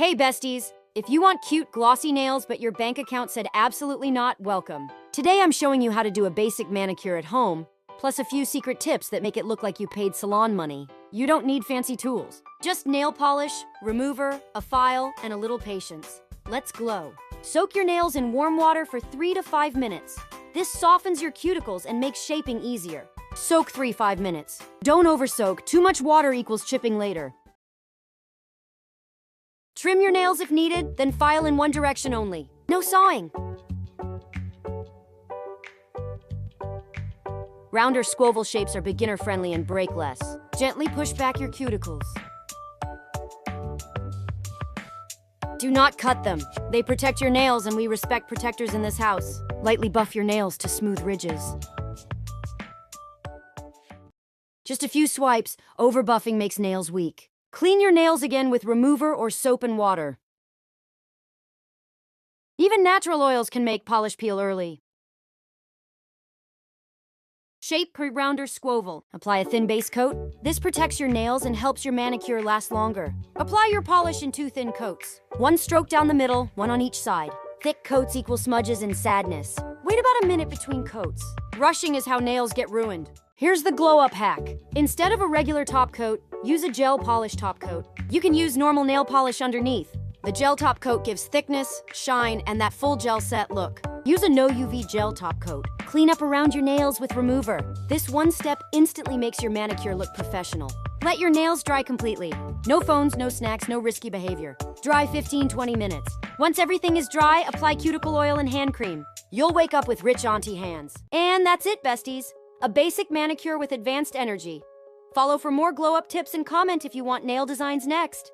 Hey besties! If you want cute, glossy nails but your bank account said absolutely not, welcome. Today I'm showing you how to do a basic manicure at home, plus a few secret tips that make it look like you paid salon money. You don't need fancy tools. Just nail polish, remover, a file, and a little patience. Let's glow. Soak your nails in warm water for 3 to 5 minutes. This softens your cuticles and makes shaping easier. Soak 3-5 minutes. Don't oversoak, too much water equals chipping later. Trim your nails if needed, then file in one direction only. No sawing. Rounder squoval shapes are beginner-friendly and break less. Gently push back your cuticles. Do not cut them. They protect your nails and we respect protectors in this house. Lightly buff your nails to smooth ridges. Just a few swipes, over-buffing makes nails weak. Clean your nails again with remover or soap and water. Even natural oils can make polish peel early. Shape pre-rounder squoval. Apply a thin base coat. This protects your nails and helps your manicure last longer. Apply your polish in 2 thin coats. 1 stroke down the middle, 1 on each side. Thick coats equal smudges and sadness. Wait about a minute between coats. Rushing is how nails get ruined. Here's the glow-up hack. Instead of a regular top coat, use a gel polish top coat. You can use normal nail polish underneath. The gel top coat gives thickness, shine, and that full gel set look. Use a no UV gel top coat. Clean up around your nails with remover. This one step instantly makes your manicure look professional. Let your nails dry completely. No phones, no snacks, no risky behavior. Dry 15-20 minutes. Once everything is dry, apply cuticle oil and hand cream. You'll wake up with rich auntie hands. And that's it, besties. A basic manicure with advanced energy. Follow for more glow-up tips and comment if you want nail designs next.